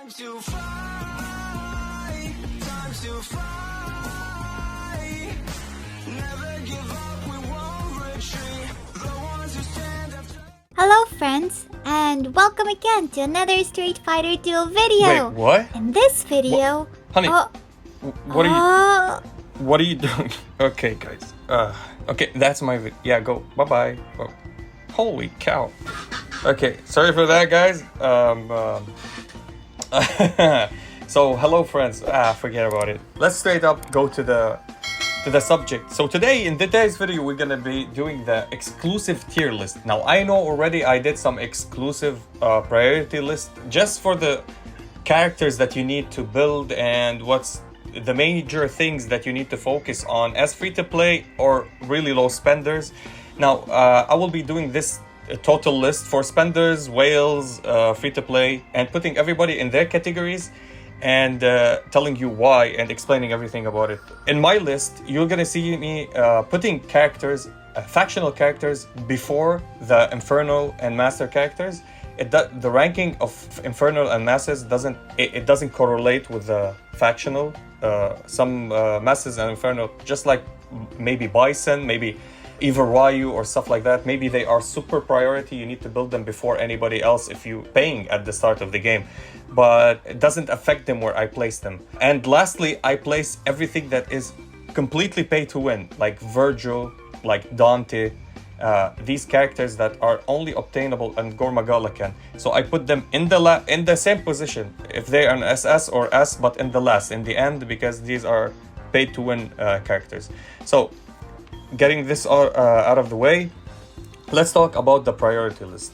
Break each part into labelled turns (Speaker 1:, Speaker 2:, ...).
Speaker 1: Time to fly, time to fly. Never give up, we won't retreat. The ones who stand up.
Speaker 2: Hello friends, and welcome again to another Street Fighter Duel video.
Speaker 3: Wait, what?
Speaker 2: In this video...
Speaker 3: Honey, what are you doing? Okay, guys. Okay, that's my video. Yeah, go. Bye-bye. Oh, holy cow. Okay, sorry for that, guys. So, hello, friends. Forget about it. Let's straight up go to the subject. So today, in today's video, we're gonna be doing the exclusive tier list. Now, I know already I did some exclusive priority list just for the characters that you need to build and what's the major things that you need to focus on as free-to-play or really low spenders. Now, I will be doing this total list for spenders, whales, free-to-play, and putting everybody in their categories and telling you why and explaining everything about it. In my list, you're gonna see me putting characters, factional characters, before the Infernal and Master characters. The ranking of Infernal and Masters doesn't correlate with the factional. Some Masters and Infernal, just like maybe Bison, maybe either Ryu or stuff like that, maybe they are super priority. You need to build them before anybody else if you're paying at the start of the game, but it doesn't affect them where I place them. And lastly, I place everything that is completely pay to win, like Virgil, like Dante, these characters that are only obtainable in Gormagalakan. So I put them in the same position if they're an SS or S, but in the end, because these are pay to win characters. So getting this all out of the way, let's talk about the priority list.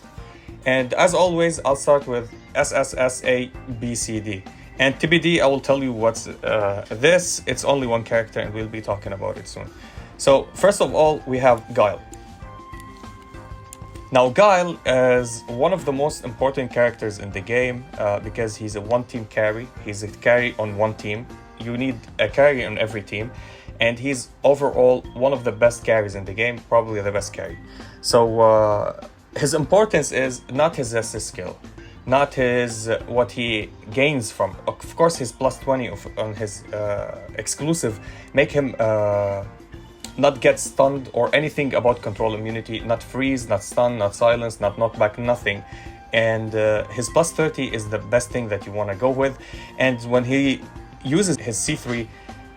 Speaker 3: And as always, I'll start with SSSABCD. And TBD, I will tell you what's this. It's only one character and we'll be talking about it soon. So first of all, we have Guile. Now, Guile is one of the most important characters in the game because he's a one-team carry. He's a carry on one team. You need a carry on every team. And he's overall one of the best carries in the game, probably the best carry. So his importance is not his assist skill, not his what he gains from. Of course, his plus 20 on his exclusive make him not get stunned or anything about control immunity, not freeze, not stun, not silence, not knockback, nothing. And his plus 30 is the best thing that you want to go with. And when he uses his C3,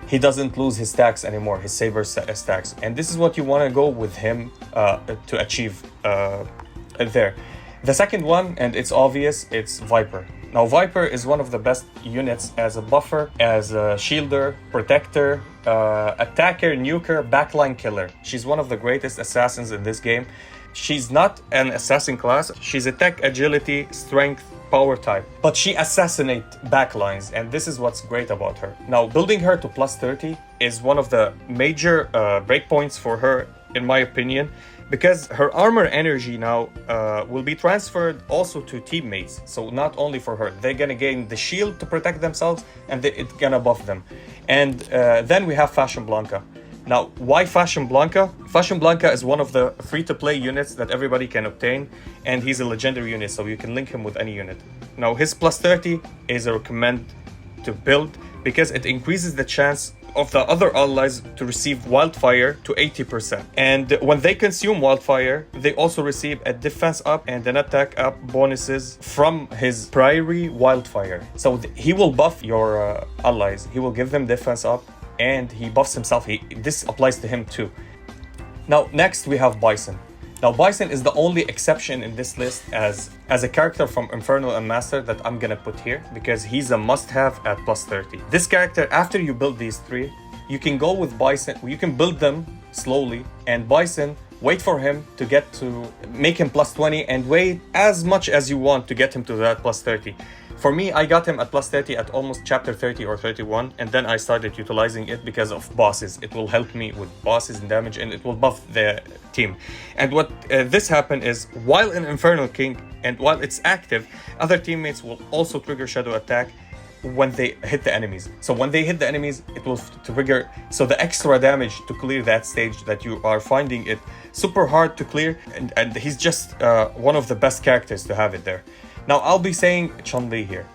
Speaker 3: he doesn't lose his stacks anymore, his saber stacks. And this is what you want to go with him to achieve there. The second one, and it's obvious, it's Viper. Now, Viper is one of the best units as a buffer, as a shielder, protector, attacker, nuker, backline killer. She's one of the greatest assassins in this game. She's not an assassin class. She's a tech, agility, strength, power type, but she assassinates backlines, and this is what's great about her. Now, building her to plus 30 is one of the major breakpoints for her, in my opinion, because her armor energy now will be transferred also to teammates. So not only for her, they're gonna gain the shield to protect themselves, and it's gonna buff them. And then we have Fashion Blanca. Now, why Fashion Blanca? Fashion Blanca is one of the free-to-play units that everybody can obtain, and he's a legendary unit, so you can link him with any unit. Now, his plus 30 is a recommend to build because it increases the chance of the other allies to receive Wildfire to 80%. And when they consume Wildfire, they also receive a defense up and an attack up bonuses from his Priory Wildfire. So he will buff your allies. He will give them defense up, and he buffs himself. This applies to him too. Now, next we have Bison. Now, Bison is the only exception in this list as a character from Infernal and Master that I'm gonna put here because he's a must-have at plus 30. This character, after you build these three, you can go with Bison. You can build them slowly, and Bison, wait for him to get to make him plus 20 and wait as much as you want to get him to that plus 30. For me, I got him at plus 30 at almost chapter 30 or 31, and then I started utilizing it because of bosses. It will help me with bosses and damage, and it will buff the team. And what this happened is, while in Infernal King, and while it's active, other teammates will also trigger Shadow Attack when they hit the enemies. So when they hit the enemies, it will trigger, so the extra damage to clear that stage that you are finding it super hard to clear, and he's just one of the best characters to have it there. Now, I'll be saying Chun-Li here.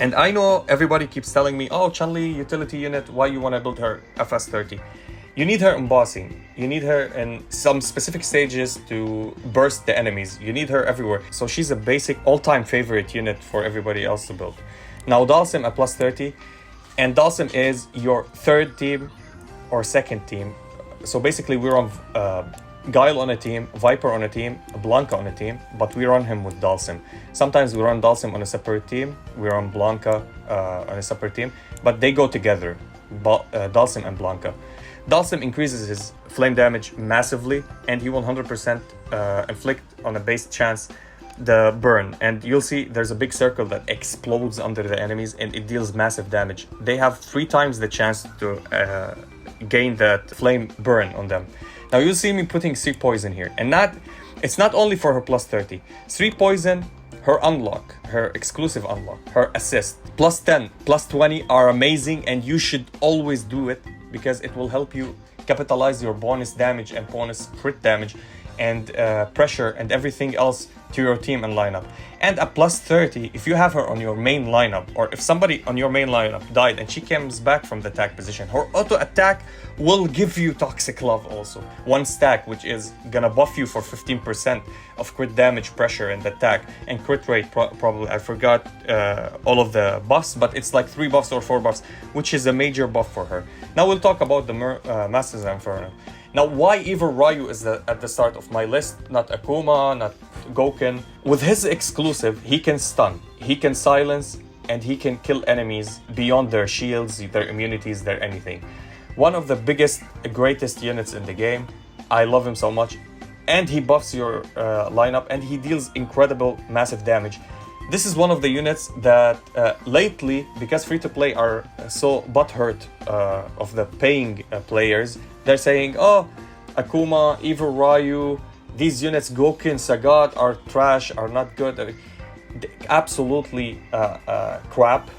Speaker 3: And I know everybody keeps telling me, oh, Chun-Li, utility unit, why you want to build her FS30? You need her in bossing. You need her in some specific stages to burst the enemies. You need her everywhere. So she's a basic all-time favorite unit for everybody else to build. Now Dalsim at plus 30, and Dalsim is your third team or second team. So basically we're on Guile on a team, Viper on a team, Blanca on a team, but we run him with Dalsim. Sometimes we run Dalsim on a separate team, we run Blanca on a separate team, but they go together, Dalsim and Blanca. Dalsim increases his flame damage massively, and he will 100% inflict on a base chance the burn. And you'll see there's a big circle that explodes under the enemies, and it deals massive damage. They have 3 times the chance to gain that flame burn on them. Now you'll see me putting 3 poison here, and it's not only for her plus 30. 3 poison, her unlock, her exclusive unlock, her assist, plus 10, plus 20 are amazing, and you should always do it because it will help you capitalize your bonus damage and bonus crit damage and pressure and everything else to your team and lineup. And a plus 30, if you have her on your main lineup, or if somebody on your main lineup died and she comes back from the attack position, her auto attack will give you Toxic Love also. 1 stack, which is gonna buff you for 15% of crit damage, pressure, and attack, and crit rate probably. I forgot all of the buffs, but it's like 3 buffs or 4 buffs, which is a major buff for her. Now we'll talk about the Masters of Inferno. Now, why Evil Ryu is at the start of my list, not Akuma, not Gouken. With his exclusive, he can stun, he can silence, and he can kill enemies beyond their shields, their immunities, their anything. One of the biggest, greatest units in the game. I love him so much. And he buffs your lineup, and he deals incredible, massive damage. This is one of the units that lately, because free-to-play are so butthurt of the paying players, they're saying, oh, Akuma, Evil Ryu, these units, Gouken, Sagat, are trash, are not good. Absolutely crap.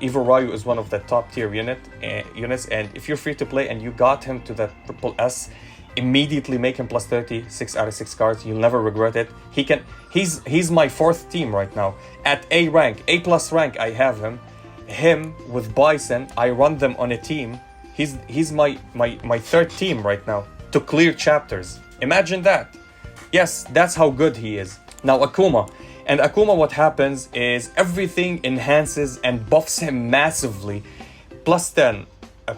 Speaker 3: Evil Ryu is one of the top tier units, and if you're free to play and you got him to that triple S, immediately make him plus 30, 6 out of 6 cards. You'll never regret it. He's my 4th team right now. At A rank, A plus rank, I have him. Him with Bison, I run them on a team. He's my 3rd team right now to clear chapters. Imagine that. Yes, that's how good he is. Now Akuma. And Akuma, what happens is everything enhances and buffs him massively. Plus 10,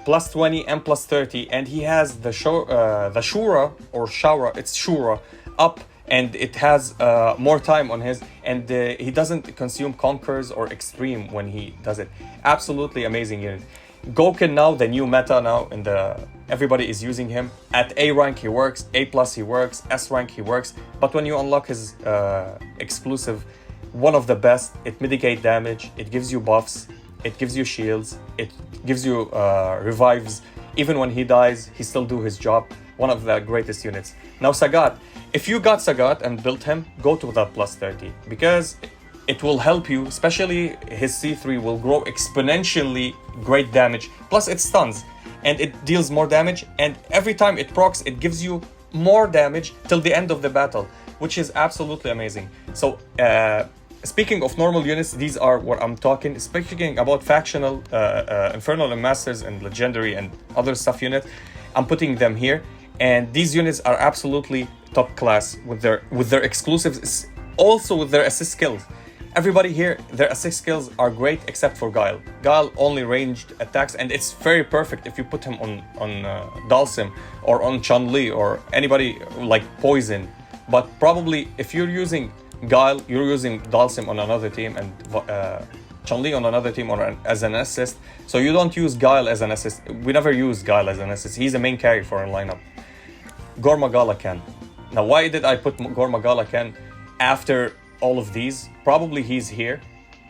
Speaker 3: plus 20, and plus 30. And he has the Shura, or Shura, it's Shura, up. And it has more time on his, and he doesn't consume Conquerors or Extreme when he does it. Absolutely amazing unit. Gouken now, the new meta now, everybody is using him. At A rank he works, A plus he works, S rank he works, but when you unlock his exclusive, one of the best. It mitigates damage, it gives you buffs, it gives you shields, it gives you revives. Even when he dies, he still do his job. One of the greatest units. Now Sagat, if you got Sagat and built him, go to that plus 30, because it will help you, especially his C3 will grow exponentially great damage, plus it stuns, and it deals more damage, and every time it procs, it gives you more damage till the end of the battle, which is absolutely amazing. So, speaking of normal units, these are what I'm talking. Speaking about factional, Infernal and Masters and Legendary and other stuff unit, I'm putting them here, and these units are absolutely top class with their exclusives, also with their assist skills. Everybody here, their assist skills are great except for Guile. Guile only ranged attacks, and it's very perfect if you put him on Dalsim or on Chun-Li or anybody like Poison. But probably if you're using Guile, you're using Dalsim on another team and Chun-Li on another team or as an assist. So you don't use Guile as an assist. We never use Guile as an assist. He's a main carry for our lineup. Gormagala Ken. Now, why did I put Gormagala Ken after all of these? Probably he's here,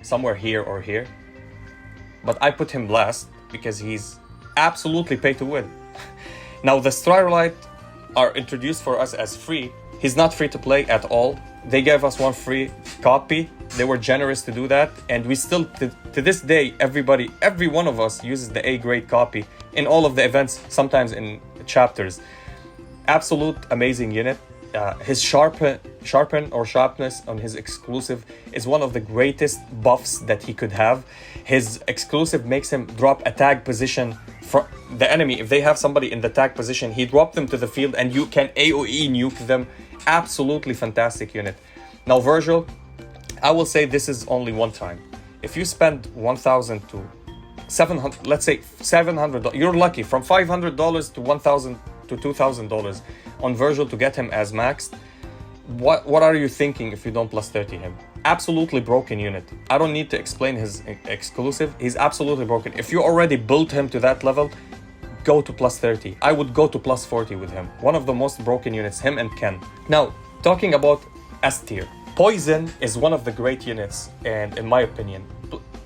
Speaker 3: somewhere here or here, but I put him last because he's absolutely pay to win. Now the Starlight are introduced for us as free. He's not free to play at all. They gave us one free copy. They were generous to do that, and we still to this day, every one of us uses the A grade copy in all of the events, sometimes in chapters. Absolute amazing unit. His sharpness on his exclusive is one of the greatest buffs that he could have. His exclusive makes him drop a tag position from the enemy. If they have somebody in the tag position, he drop them to the field and you can AoE nuke them. Absolutely fantastic unit. Now Virgil, I will say this is only one time. If you spend 1,000 to 700, let's say $700, you're lucky, from $500 to $1,000 to $2,000 on Virgil to get him as maxed. What are you thinking if you don't plus 30 him? Absolutely broken unit. I don't need to explain his exclusive. He's absolutely broken. If you already built him to that level, go to plus 30. I would go to plus 40 with him. One of the most broken units, him and Ken. Now, talking about S tier. Poison is one of the great units, and in my opinion,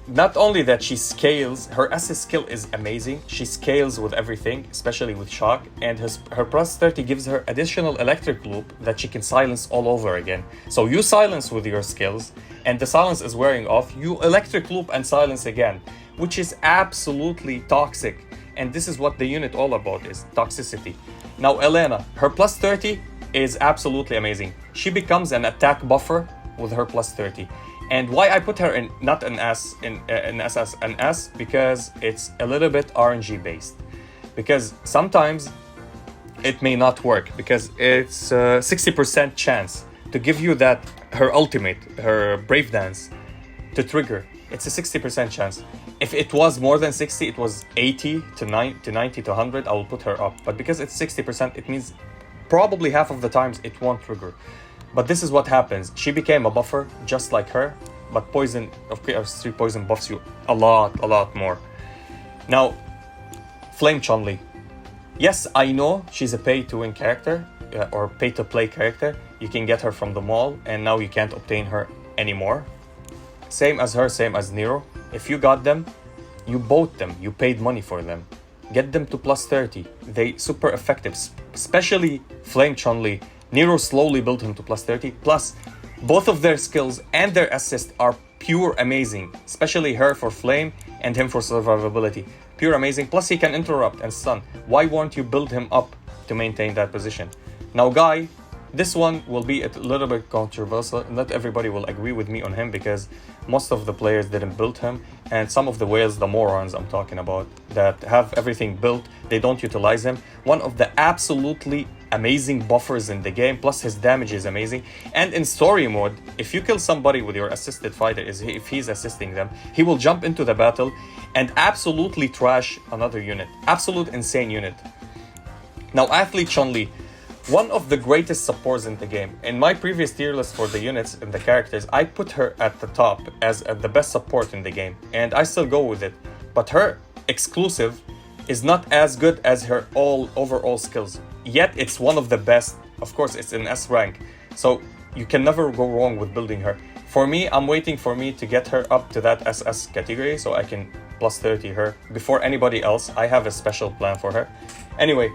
Speaker 3: not only that she scales, her assist skill is amazing. She scales with everything, especially with shock, and her plus 30 gives her additional electric loop that she can silence all over again. So you silence with your skills, and the silence is wearing off, you electric loop and silence again, which is absolutely toxic. And this is what the unit all about is, toxicity. Now Elena, her plus 30 is absolutely amazing. She becomes an attack buffer with her plus 30. And why I put her in not an S, an S, because it's a little bit RNG based. Because sometimes it may not work, because it's a 60% chance to give you that, her ultimate, her brave dance, to trigger. It's a 60% chance. If it was more than 60, it was 80 to 90 to 100, I will put her up. But because it's 60%, it means probably half of the times it won't trigger. But this is what happens. She became a buffer just like her, but poison, of course, 3 poison buffs you a lot more. Now, Flame Chun-Li. Yes, I know she's a pay-to-win character, or pay-to-play character. You can get her from the mall, and now you can't obtain her anymore. Same as her, same as Nero. If you got them, you bought them, you paid money for them. Get them to plus 30. They super effective, especially Flame Chun-Li. Nero slowly built him to plus 30. Plus, both of their skills and their assist are pure amazing. Especially her for flame and him for survivability. Pure amazing. Plus, he can interrupt and stun. Why won't you build him up to maintain that position? Now, Guy, this one will be a little bit controversial. Not everybody will agree with me on him because most of the players didn't build him. And some of the whales, the morons I'm talking about, that have everything built, they don't utilize him. One of the absolutely amazing buffers in the game, plus his damage is amazing. And in story mode, if you kill somebody with your assisted fighter, if he's assisting them, he will jump into the battle and absolutely trash another unit. Absolute insane unit. Now, Athlete Chun-Li, one of the greatest supports in the game. In my previous tier list for the units and the characters, I put her at the top as the best support in the game, and I still go with it. But her exclusive is not as good as her overall skills. Yet it's one of the best. Of course, it's an S rank, so you can never go wrong with building her. For me, I'm waiting for me to get her up to that SS category so I can plus 30 her before anybody else. I have a special plan for her. Anyway,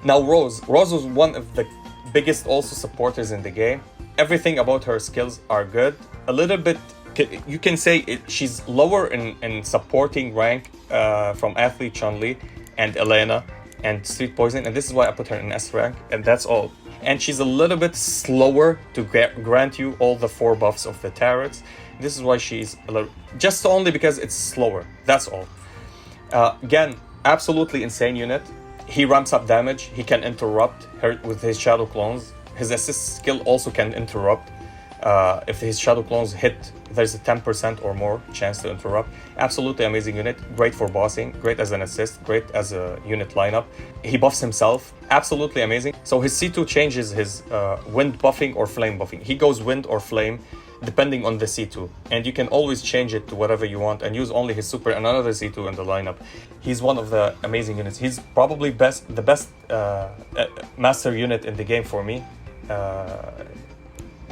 Speaker 3: now Rose. Rose was one of the biggest also supporters in the game. Everything about her skills are good. A little bit, you can say she's lower in supporting rank from Athlete Chun-Li and Elena and Street Poison, and this is why I put her in S rank, and that's all. And she's a little bit slower to grant you all the 4 buffs of the turrets. This is why she's a little, just only because it's slower, that's all. Again, absolutely insane unit. He ramps up damage, he can interrupt her with his shadow clones. His assist skill also can interrupt. If his shadow clones hit, there's a 10% or more chance to interrupt. Absolutely amazing unit, great for bossing, great as an assist, great as a unit lineup. He buffs himself, absolutely amazing. So his C2 changes his wind buffing or flame buffing. He goes wind or flame depending on the C2, and you can always change it to whatever you want and use only his super and another C2 in the lineup. He's one of the amazing units. He's probably the best master unit in the game for me,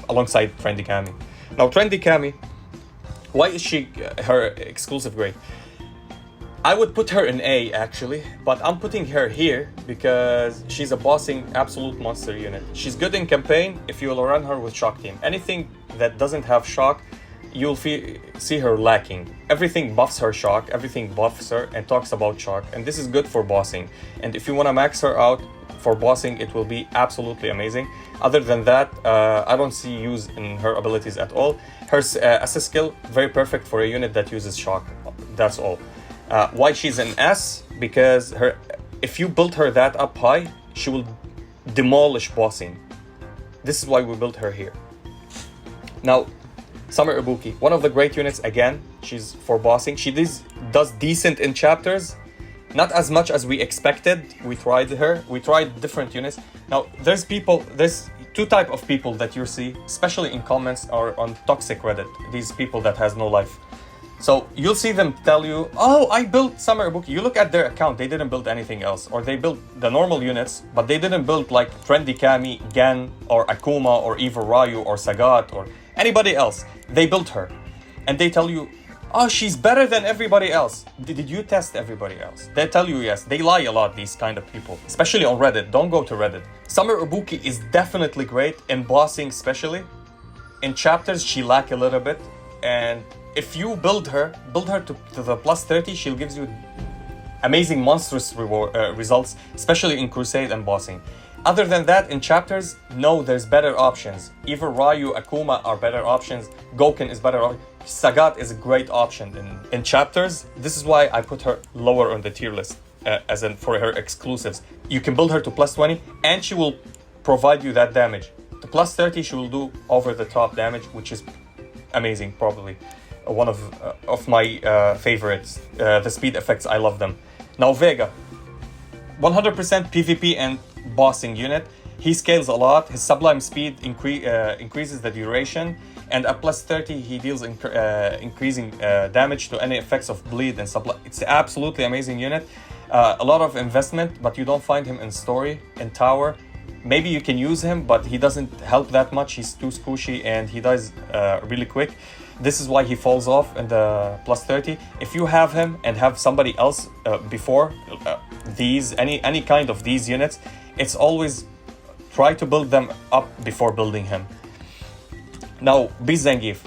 Speaker 3: alongside Trendy Kami. Now, Trendy Kami, why is she her exclusive grade? I would put her in A actually, but I'm putting her here because she's a bossing absolute monster unit. She's good in campaign if you will run her with shock team. Anything that doesn't have shock, you'll see her lacking. Everything buffs her shock, everything buffs her and talks about shock, and this is good for bossing. And if you want to max her out for bossing, it will be absolutely amazing. Other than that, I don't see use in her abilities at all. Her assist skill, very perfect for a unit that uses shock. That's all. Why she's an S? Because if you build her that up high, she will demolish bossing. This is why we built her here. Now, Summer Ibuki, one of the great units. Again, she's for bossing. She does decent in chapters, not as much as we expected. We tried her. We tried different units. Now, there's two type of people that you see, especially in comments or on toxic Reddit. These people that has no life. So you'll see them tell you, oh, I built Summer Ibuki. You look at their account, they didn't build anything else. Or they built the normal units, but they didn't build like Trendy Kami, Gen, or Akuma, or Eva Ryu, or Sagat, or anybody else. They built her. And they tell you, oh, she's better than everybody else. Did you test everybody else? They tell you yes. They lie a lot, these kind of people. Especially on Reddit. Don't go to Reddit. Summer Ibuki is definitely great in bossing, especially. In chapters, she lack a little bit. And if you build her to the plus 30, she'll give you amazing, monstrous results, especially in Crusade and bossing. Other than that, in chapters, no, there's better options. Either Ryu, Akuma are better options. Gouken is better option. Sagat is a great option in chapters. This is why I put her lower on the tier list, as in for her exclusives. You can build her to plus 20, and she will provide you that damage. To plus 30, she will do over-the-top damage, which is amazing, probably one of my favorites. The speed effects, I love them. Now Vega, 100% PvP and bossing unit. He scales a lot. His sublime speed increases the duration, and at plus 30 he deals increasing damage to any effects of bleed and sublime. It's an absolutely amazing unit. A lot of investment, but you don't find him in story, in tower. Maybe you can use him, but he doesn't help that much. He's too squishy and he dies really quick. This is why he falls off in the plus 30. If you have him and have somebody else before any kind of these units, it's always try to build them up before building him. Now, Beast Zangief.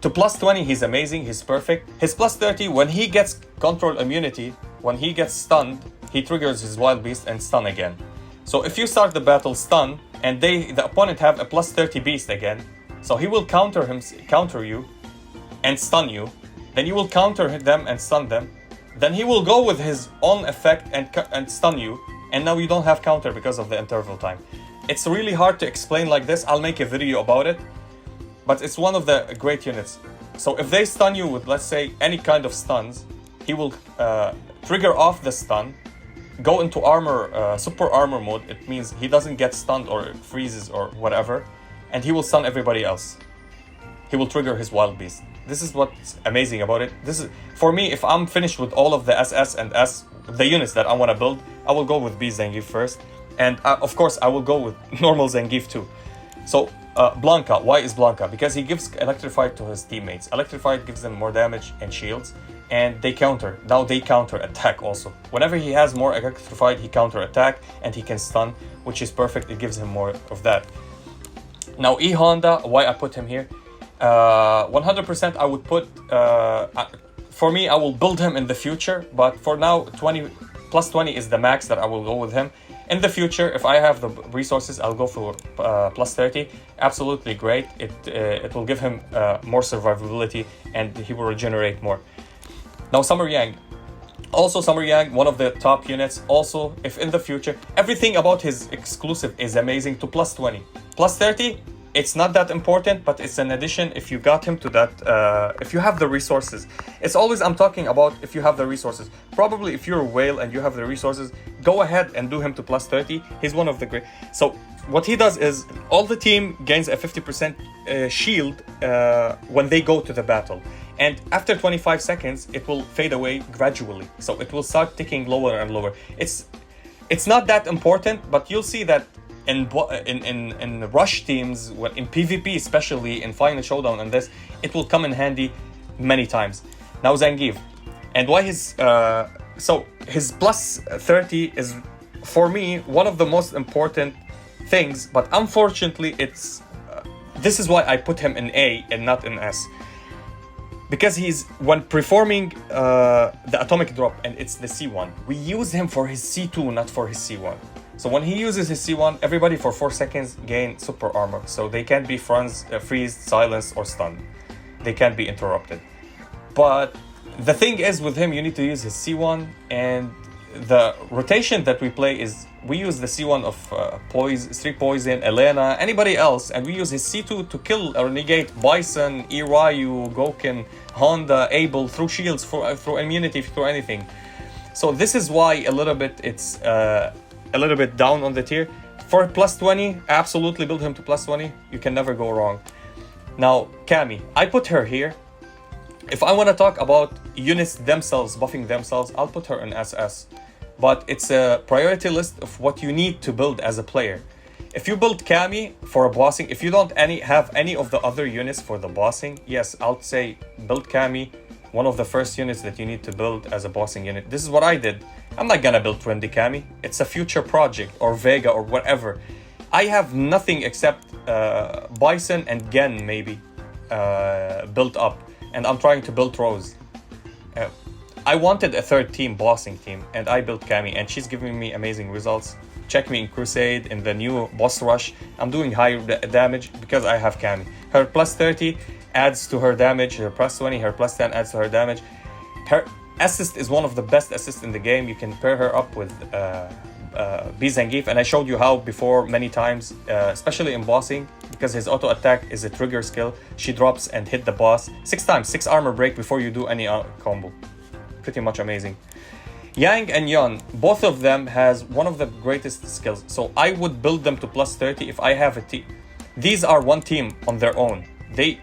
Speaker 3: To plus 20, he's amazing, he's perfect. His plus 30, when he gets control immunity, when he gets stunned, he triggers his Wild Beast and stun again. So if you start the battle stun, and the opponent have a plus 30 Beast again, so he will counter you and stun you, then you will counter them and stun them, then he will go with his own effect and stun you, and now you don't have counter because of the interval time. It's really hard to explain like this. I'll make a video about it, but it's one of the great units. So if they stun you with, let's say, any kind of stuns, he will trigger off the stun, go into armor, super armor mode. It means he doesn't get stunned or freezes or whatever, and he will stun everybody else. He will trigger his Wild Beast. This is what's amazing about it. This is, for me, if I'm finished with all of the SS and S, the units that I want to build, I will go with Beast Zangief first. And of course, I will go with normal Zangief too. So, Blanca. Why is Blanca? Because he gives Electrified to his teammates. Electrified gives them more damage and shields, and they counter. Now they counter attack also. Whenever he has more Electrified, he counter attack, and he can stun, which is perfect. It gives him more of that. Now E Honda, why I put him here? 100% I would put, for me, I will build him in the future, but for now, plus 20 is the max that I will go with him. In the future, if I have the resources, I'll go for plus 30. Absolutely great. It will give him more survivability, and he will regenerate more. Now Summer Yang. Also Summer Yang, one of the top units. Also, if in the future, everything about his exclusive is amazing to plus 20. Plus 30, it's not that important, but it's an addition if you got him to that, if you have the resources. It's always, I'm talking about if you have the resources. Probably if you're a whale and you have the resources, go ahead and do him to plus 30. He's one of the great. So what he does is, all the team gains a 50% shield when they go to the battle. And after 25 seconds, it will fade away gradually. So it will start ticking lower and lower. It's not that important, but you'll see that in rush teams, in PvP, especially in Final Showdown and this, it will come in handy many times. Now Zangief. And why his... so his plus 30 is, for me, one of the most important things, but unfortunately it's... this is why I put him in A and not in S. Because he's, when performing the atomic drop, and it's the C1, we use him for his C2, not for his C1. So when he uses his C1, everybody for 4 seconds gain super armor. So they can't be freezed, silenced, or stunned. They can't be interrupted. But the thing is with him, you need to use his C1, and the rotation that we play is we use the C1 of Street Poison, Elena, anybody else, and we use his C2 to kill or negate Bison, Iryu, Gouken, Honda, Abel through shields, through immunity, through anything. So this is why a little bit it's a little bit down on the tier. For plus 20, absolutely build him to plus 20. You can never go wrong. Now, Cammy, I put her here. If I want to talk about units themselves, buffing themselves, I'll put her in SS. But it's a priority list of what you need to build as a player. If you build Cammy for a bossing, if you don't have any of the other units for the bossing, yes, I'll say build Cammy, one of the first units that you need to build as a bossing unit. This is what I did. I'm not gonna build Trendy Cammy. It's a future project, or Vega, or whatever. I have nothing except Bison and Gen, maybe, built up. And I'm trying to build Rose. I wanted a third team, bossing team, and I built Cammy, and she's giving me amazing results. Check me in Crusade, in the new boss rush. I'm doing high damage because I have Cammy. Her plus 30 adds to her damage, her plus 20, her plus 10 adds to her damage. Her assist is one of the best assists in the game. You can pair her up with B Zangief, and I showed you how before many times, especially in bossing, because his auto attack is a trigger skill. She drops and hit the boss 6 times, 6 armor break before you do any combo. Pretty much amazing. Yang and Yon, both of them has one of the greatest skills. So I would build them to plus 30 if I have a team. These are one team on their own. They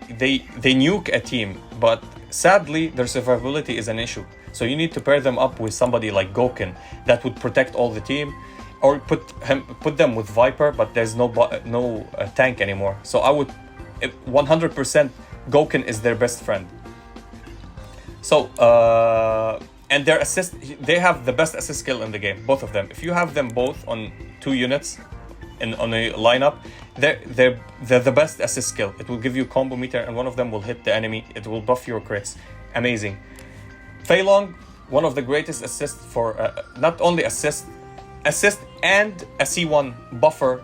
Speaker 3: nuke a team, but sadly their survivability is an issue. So you need to pair them up with somebody like Gouken that would protect all the team, or put them with Viper, but there's no tank anymore. So I would 100% Gouken is their best friend. So and their assist, they have the best assist skill in the game, both of them. If you have them both on 2 units on a lineup, they're the best assist skill. It will give you combo meter, and one of them will hit the enemy. It will buff your crits. Amazing. Fei Long, one of the greatest assists for not only assist and a C1 buffer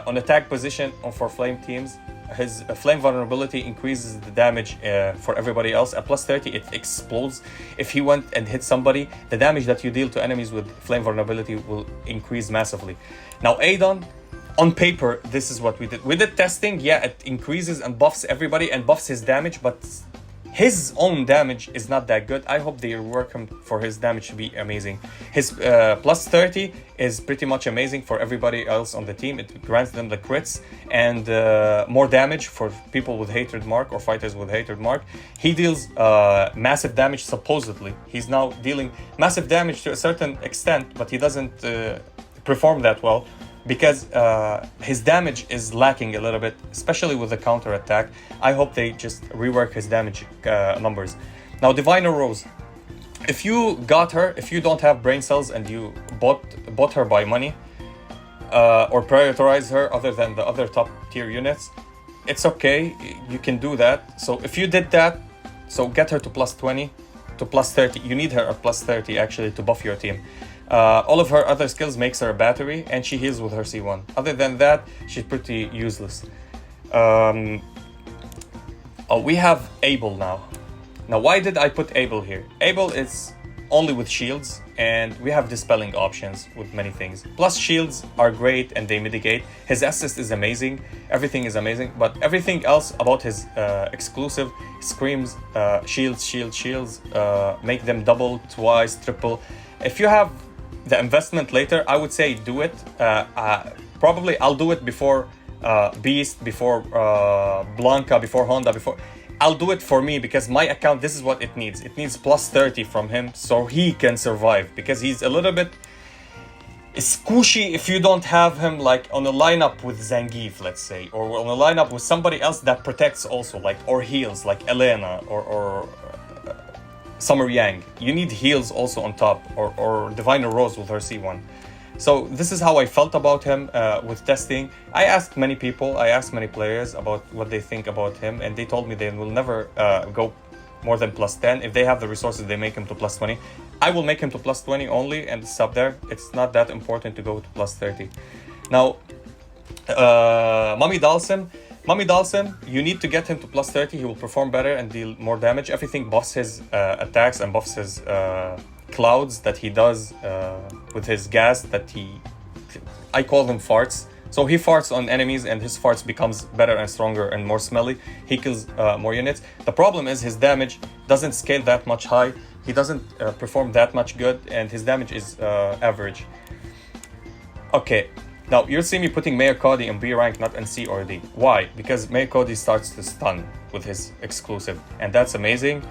Speaker 3: on attack position for flame teams. His flame vulnerability increases the damage for everybody else. At plus 30, it explodes. If he went and hit somebody, the damage that you deal to enemies with flame vulnerability will increase massively. Now, Adon, on paper, this is what we did. We did testing, yeah, it increases and buffs everybody and buffs his damage, but his own damage is not that good. I hope they rework him for his damage to be amazing. His plus 30 is pretty much amazing for everybody else on the team. It grants them the crits and more damage for people with Hatred Mark or fighters with Hatred Mark. He deals massive damage, supposedly. He's now dealing massive damage to a certain extent, but he doesn't perform that well, because his damage is lacking a little bit, especially with the counter attack. I hope they just rework his damage numbers. Now, Diviner Rose, if you got her, if you don't have brain cells and you bought her by money, or prioritize her other than the other top tier units, it's okay, you can do that. So if you did that, so get her to plus 20 to plus 30. You need her at plus 30 actually to buff your team. All of her other skills makes her a battery, and she heals with her C1. Other than that, she's pretty useless. We have Abel now. Now, why did I put Abel here? Abel is only with shields, and we have dispelling options with many things. Plus, shields are great and they mitigate. His assist is amazing. Everything is amazing, but everything else about his exclusive screams shields, make them double, twice, triple. If you have the investment later, I would say do it. Probably I'll do it before Beast, before Blanca, before Honda, before. I'll do it for me, because my account, this is what it needs. It needs plus 30 from him so he can survive, because he's a little bit squishy if you don't have him like on a lineup with Zangief, let's say, or on a lineup with somebody else that protects also, like, or heals, like Elena or Summer Yang. You need heals also on top, or Diviner Rose with her C1. So this is how I felt about him with testing. I asked many people, I asked many players about what they think about him, and they told me they will never go more than plus 10. If they have the resources, they make him to plus 20. I will make him to plus 20 only and stop there. It's not that important to go to plus 30. Now, Mummy Dalsim, you need to get him to plus 30. He will perform better and deal more damage. Everything buffs his attacks and buffs his clouds that he does with his gas that I call them farts. So he farts on enemies and his farts becomes better and stronger and more smelly. He kills more units. The problem is his damage doesn't scale that much high. He doesn't perform that much good and his damage is average. Okay, now you'll see me putting Mayor Cody in B rank, not in C or D. Why? Because Mayor Cody starts to stun with his exclusive and that's amazing.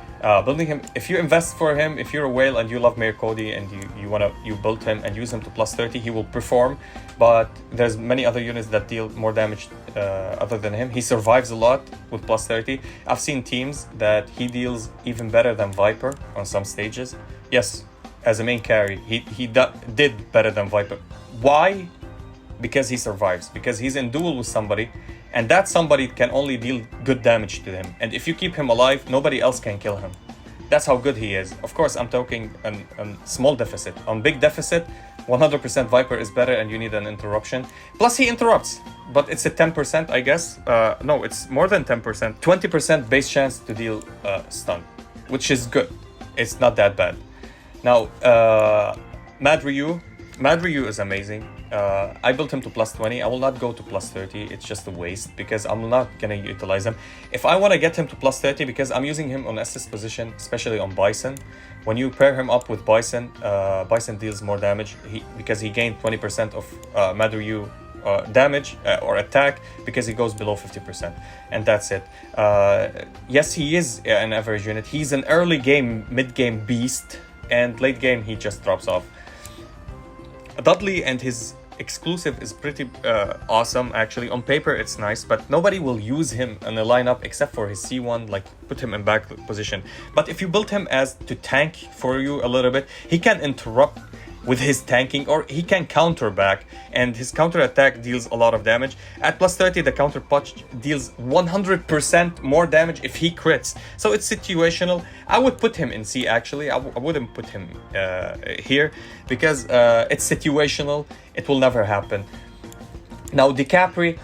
Speaker 3: Building him, if you invest for him, if you're a whale and you love Mayor Cody and you build him and use him to plus 30, he will perform. But there's many other units that deal more damage other than him. He survives a lot with plus 30. I've seen teams that he deals even better than Viper on some stages. Yes, as a main carry, he did better than Viper. Why? Because he survives, because he's in duel with somebody and that somebody can only deal good damage to him, and if you keep him alive, nobody else can kill him. That's how good he is. Of course, I'm talking on small deficit. On big deficit, 100% Viper is better and you need an interruption. Plus he interrupts, but it's a 10%, I guess. No, it's more than 10%. 20% base chance to deal stun, which is good. It's not that bad. Now, Mad Ryu is amazing. I built him to plus 20. I will not go to plus 30. It's just a waste because I'm not gonna utilize him. If I want to get him to plus 30, because I'm using him on assist position, especially on Bison. When you pair him up with Bison, Bison deals more damage because he gained 20% of Mad Ryu damage or attack because he goes below 50%, and that's it. Yes, he is an average unit. He's an early game, mid game beast, and late game he just drops off. Dudley and his exclusive is pretty awesome actually. On paper it's nice, but nobody will use him in a lineup except for his C1, like put him in back position. But if you build him as to tank for you a little bit, he can interrupt with his tanking, or he can counter back, and his counter attack deals a lot of damage. At plus 30, the counter punch deals 100% more damage if he crits. So it's situational. I would put him in C actually. I wouldn't put him here because it's situational. It will never happen. Now DiCapri,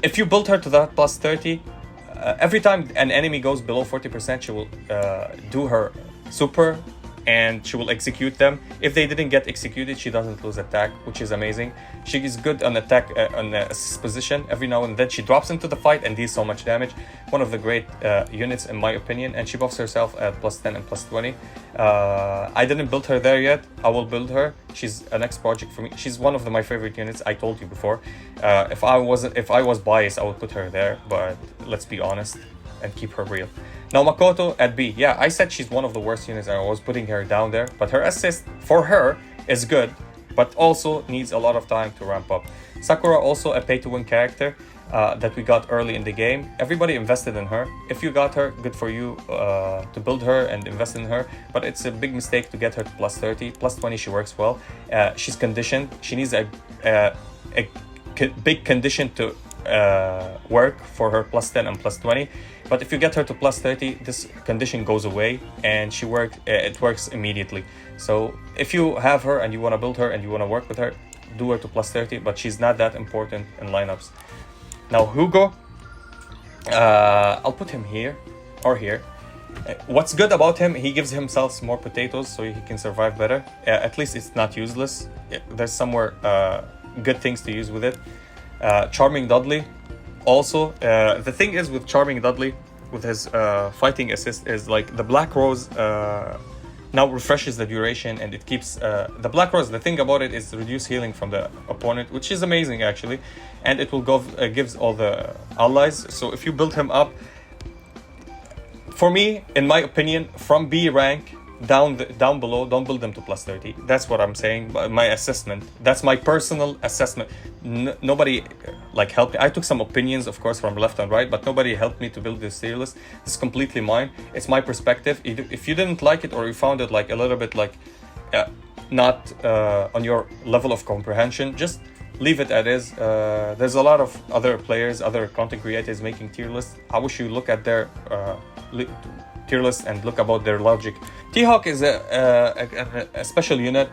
Speaker 3: if you build her to that plus 30, every time an enemy goes below 40%, she will do her super and she will execute them. If they didn't get executed, she doesn't lose attack, which is amazing. She is good on attack on assist position. Every now and then she drops into the fight and deals so much damage. One of the great units in my opinion, and she buffs herself at plus 10 and plus 20. I didn't build her there yet. I will build her. She's a next project for me. She's one of my favorite units. I told you before. If I was biased, I would put her there, but let's be honest and keep her real. Now Makoto at B. Yeah, I said she's one of the worst units and I was putting her down there, but her assist for her is good, but also needs a lot of time to ramp up. Sakura also a pay-to-win character that we got early in the game. Everybody invested in her. If you got her, good for you to build her and invest in her, but it's a big mistake to get her to plus 30. Plus 20 she works well. She's conditioned. She needs a big condition to work for her plus 10 and plus 20. But if you get her to plus 30, this condition goes away and it works immediately. So if you have her and you want to build her and you want to work with her, do her to plus 30, but she's not that important in lineups. Now Hugo, I'll put him here or here. What's good about him, he gives himself more potatoes so he can survive better. At least it's not useless. There's somewhere good things to use with it. Charming Dudley. Also, the thing is with Charming Dudley, with his fighting assist, is like the Black Rose now refreshes the duration and it keeps... the Black Rose, the thing about it is reduce healing from the opponent, which is amazing actually. And it will gives all the allies. So if you build him up, for me, in my opinion, from B rank down below, don't build them to plus 30. That's what I'm saying, my assessment. That's my personal assessment. Nobody like helped me. I took some opinions, of course, from left and right, but nobody helped me to build this tier list. It's completely mine. It's my perspective. If you didn't like it or you found it like a little bit like not on your level of comprehension, just leave it as is. There's a lot of other players, other content creators making tier lists. I wish you look at their tier list and look about their logic. T-Hawk is a special unit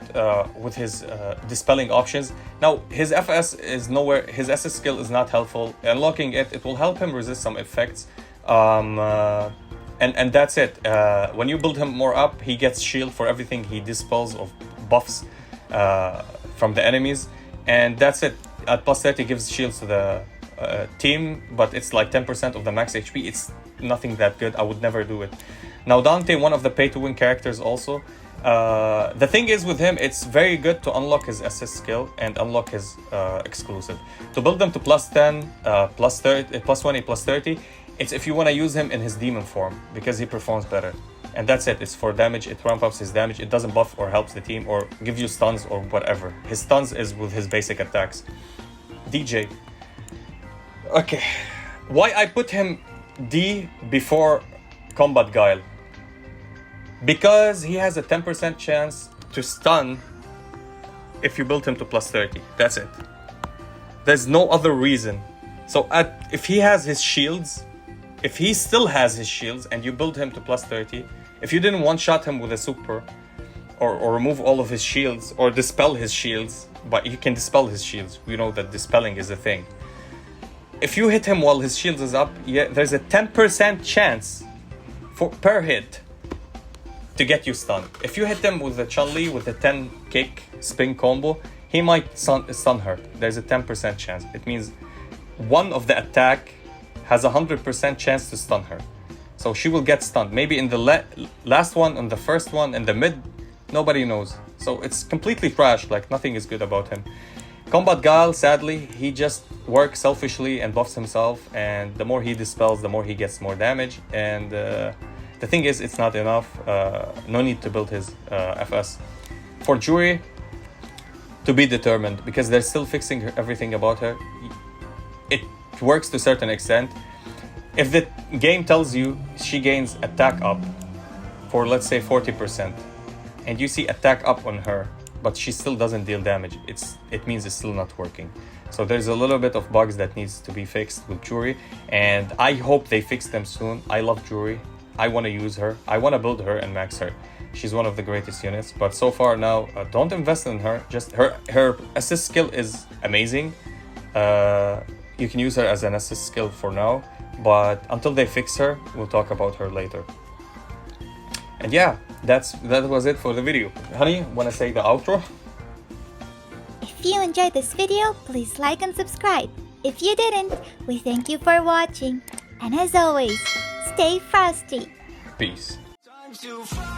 Speaker 3: with his dispelling options. Now his FS is nowhere, his SS skill is not helpful. Unlocking it will help him resist some effects. And that's it. When you build him more up, he gets shield for everything he dispels of buffs from the enemies, and that's it. At plus 30 gives shields to the team, but it's like 10% of the max HP. It's nothing that good. I would never do it. Now Dante, one of the pay-to-win characters also. The thing is with him, it's very good to unlock his SS skill and unlock his exclusive. To build them to plus 10, plus 30, plus 20, plus 30, it's if you want to use him in his demon form, because he performs better. And that's it. It's for damage. It ramp ups his damage. It doesn't buff or helps the team or give you stuns or whatever. His stuns is with his basic attacks. DJ. Okay. Why I put him D before Combat Guile? Because he has a 10% chance to stun if you build him to plus 30. That's it. There's no other reason. So if he has his shields, if he still has his shields and you build him to plus 30, if you didn't one-shot him with a super or remove all of his shields or dispel his shields, but you can dispel his shields. We know that dispelling is a thing. If you hit him while his shield is up, yeah, there's a 10% chance per hit to get you stunned. If you hit him with the Chun-Li with the 10 kick spin combo, he might stun her. There's a 10% chance. It means one of the attack has a 100% chance to stun her. So she will get stunned. Maybe in the last one, and the first one, and the mid, nobody knows. So it's completely trash, like nothing is good about him. Combat Guile, sadly, he just works selfishly and buffs himself, and the more he dispels, the more he gets more damage. And the thing is, it's not enough. No need to build his FS. For Jury, to be determined, because they're still fixing everything about her. It works to a certain extent. If the game tells you she gains attack up for, let's say, 40%, and you see attack up on her, but she still doesn't deal damage, it means it's still not working. So there's a little bit of bugs that needs to be fixed with Jury, and I hope they fix them soon. I love Jury. I want to use her. I want to build her and max her. She's one of the greatest units, but so far now, don't invest in her. Just her assist skill is amazing. You can use her as an assist skill for now, but until they fix her, we'll talk about her later. And yeah, that was it for the video. Honey, wanna say the outro?
Speaker 2: If you enjoyed this video, please like and subscribe. If you didn't, we thank you for watching. And as always, stay frosty.
Speaker 3: Peace.
Speaker 1: Time to fly.